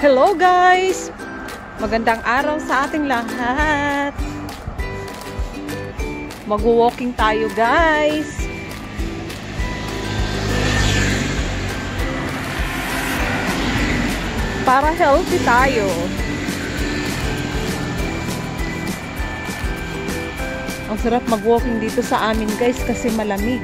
Hello guys! Magandang araw sa ating lahat. Mag-walking tayo guys. Para healthy tayo. Ang sarap mag-walking dito sa amin guys kasi malamig.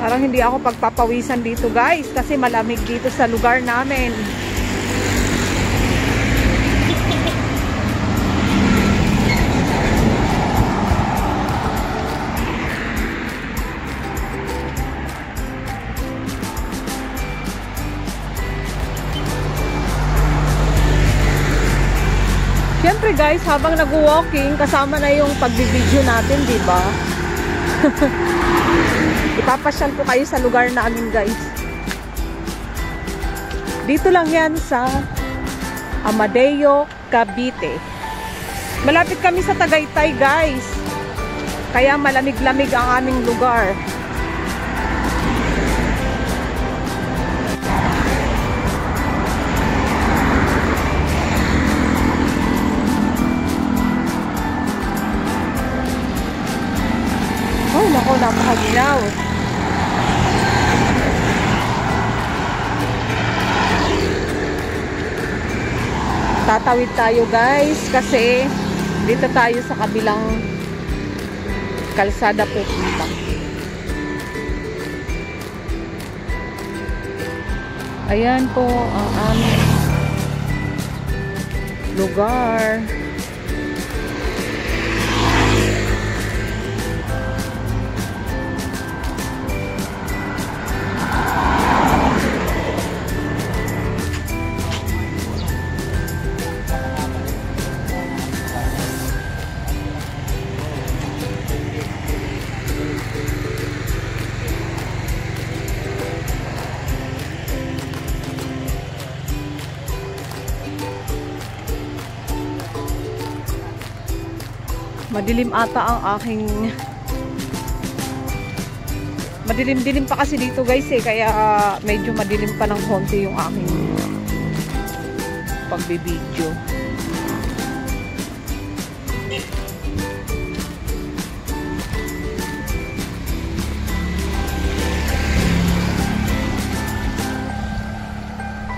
Parang hindi ako pagpapawisan dito guys kasi malamig dito sa lugar namin. Siyempre guys, habang nag-walking kasama na yung pagbibideo natin, di ba? Ipapasyal ko kayo sa lugar namin guys. Dito lang yan sa Amadeo, Cavite. Malapit kami sa Tagaytay guys. Kaya malamig-lamig ang aming lugar. Oh, nako, napakaginaw. Tatawid tayo guys kasi dito tayo sa kabilang kalsada pupunta. Ayan po ang aming lugar. Madilim ata ang aking madilim-dilim pa kasi dito guys eh, kaya medyo madilim pa ng konti yung aking pagbibideo.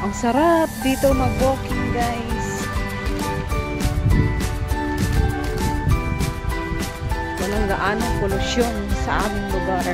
Ang sarap dito mag-walking guys. Walang gaanong polusyon sa aming lugar.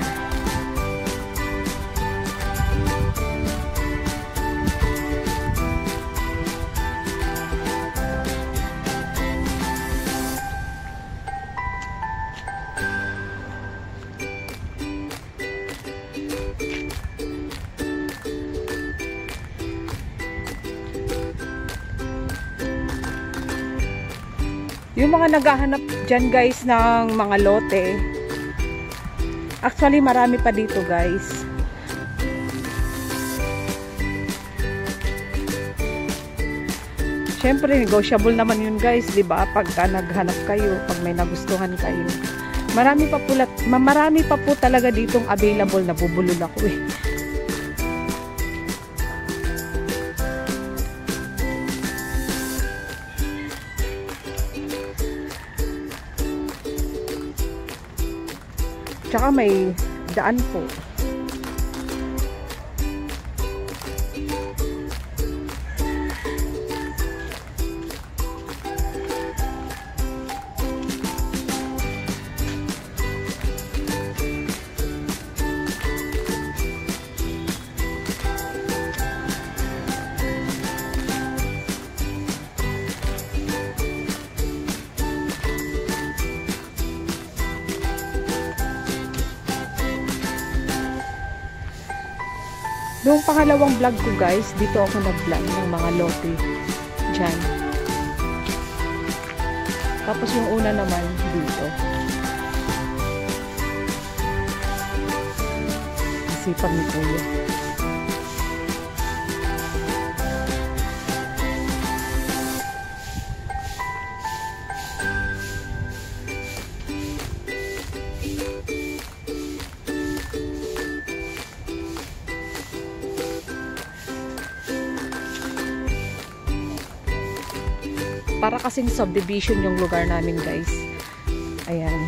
Yung mga naghahanap dyan guys ng mga lote, actually marami pa dito guys. Siyempre negotiable naman yun guys, di ba? Pagka naghanap kayo, pag may nagustuhan kayo. Marami pa po talaga ditong available. Nabubulol ako eh. Tsaka may daan po. Yung pangalawang vlog ko guys, dito ako nag-vlog ng mga lote dyan. Tapos yung una naman dito. Isipan ni Kuya. Para kasing subdivision yung lugar namin, guys. Ayan.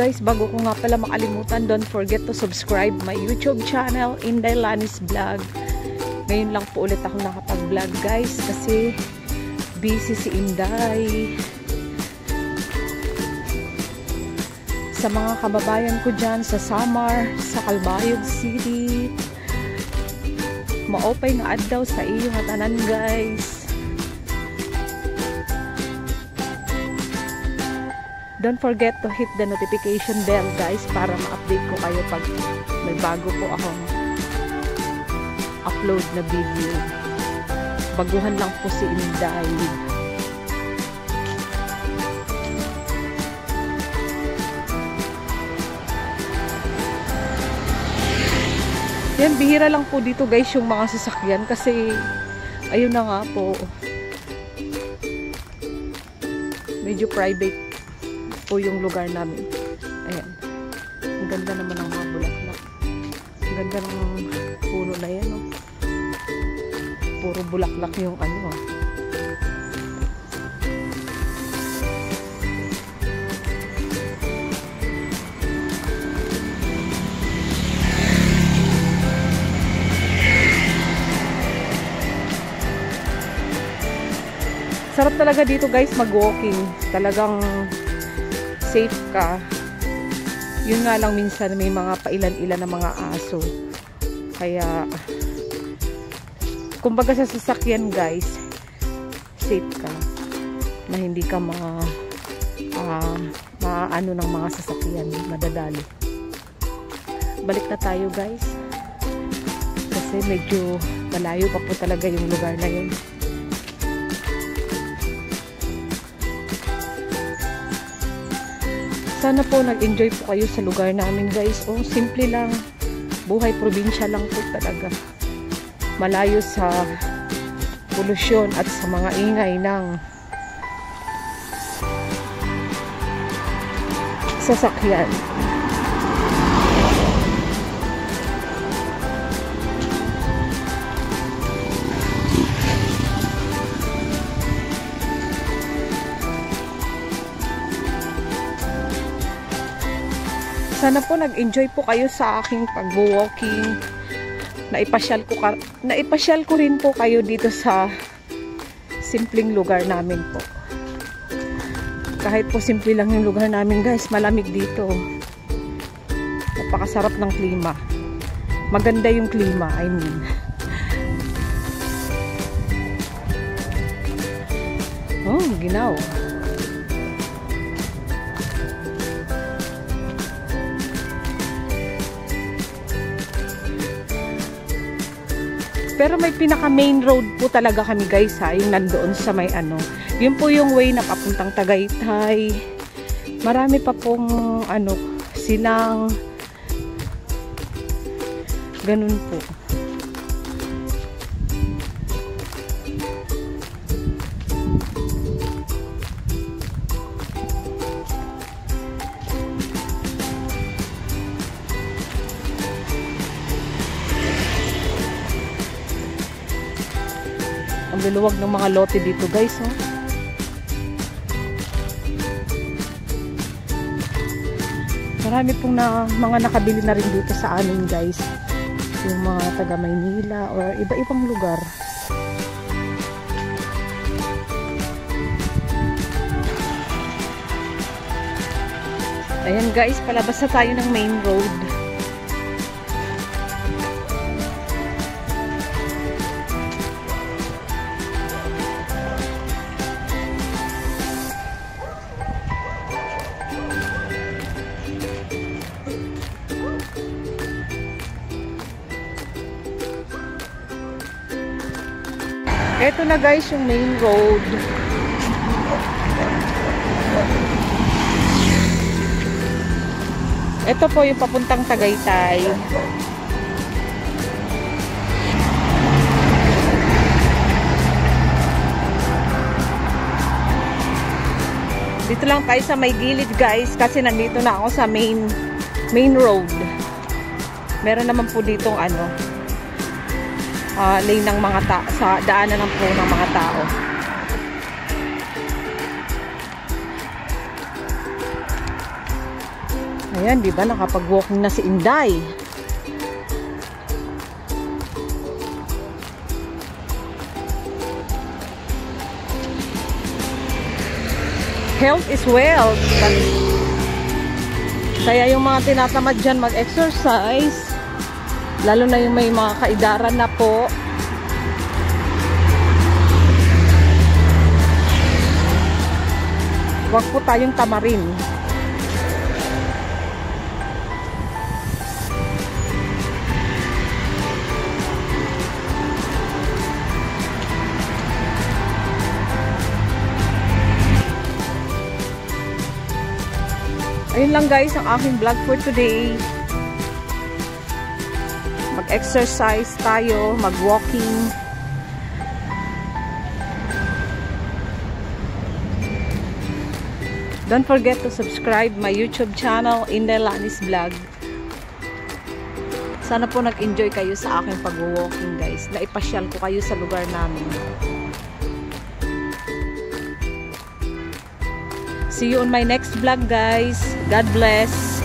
Guys, bago ko nga pala makalimutan, don't forget to subscribe my YouTube channel, Inday Lanis Vlog. Ngayon lang po ulit ako nakapag-vlog, guys, kasi busy si Inday. Sa mga kababayan ko dyan sa Samar, sa Calbayog City, maopay nga adlaw sa iyo hatanan, guys. Don't forget to hit the notification bell, guys, para ma-update ko kayo pag may bago po akong upload na video. Baguhan lang po si Inday. Yan, bihira lang po dito, guys, yung mga sasakyan kasi ayun na nga po, medyo private po yung lugar namin. Ayan. Ang ganda naman ng mga bulaklak. Ang ganda ng puno na yan, oh. Puro bulaklak yung ano, oh. Sarap talaga dito, guys, mag-walking. Talagang safe ka. Yun nga lang, minsan may mga pailan-ilan na mga aso. Kaya kumbaga sa sasakyan, guys, safe ka na hindi ka maano ng mga sasakyan, madadali. Balik na tayo, guys, kasi medyo malayo pa po talaga yung lugar na yun. Sana po nag-enjoy po kayo sa lugar namin, guys. Oh, simple lang. Buhay probinsya lang po talaga. Malayo sa polusyon at sa mga ingay ng sasakyan. Sana po nag-enjoy po kayo sa aking pag-walking. Naipasyal ko rin po kayo dito sa simpleng lugar namin po. Kahit po simple lang yung lugar namin, guys, malamig dito. Napakasarap ng klima. Maganda yung klima, I mean. Oh, ginaw. Pero may pinaka main road po talaga kami, guys, ha, yung nandoon sa may ano. Yun po yung way na papuntang Tagaytay. Marami pa pong ano, silang ganun po. Ang luluwag ng mga lote dito, guys, oh. Marami pong mga nakabili na rin dito sa amin, guys. Yung mga taga Maynila or iba-ibang lugar. Ayan, guys, palabas na tayo ng main road. Ito na guys yung main road. Ito po yung papuntang Tagaytay. Dito lang tayo sa may gilid guys kasi nandito na ako sa main road. Meron naman po ditong lane ng mga sa daanan ng po ng mga tao. Ayan, di ba nakapag-walking na si Inday. Health is wealth. Kaya yung mga tinatamad dyan mag-exercise, lalo na yung may mga kaedaran na po, huwag po tayong tamarin. Ayun lang guys ang aking vlog for today. Mag-exercise tayo, mag-walking. Don't forget to subscribe my YouTube channel, Inday Lanis Vlog. Sana po nag-enjoy kayo sa aking pag-walking guys. Naipasyal ko kayo sa lugar namin. See you on my next vlog guys. God bless.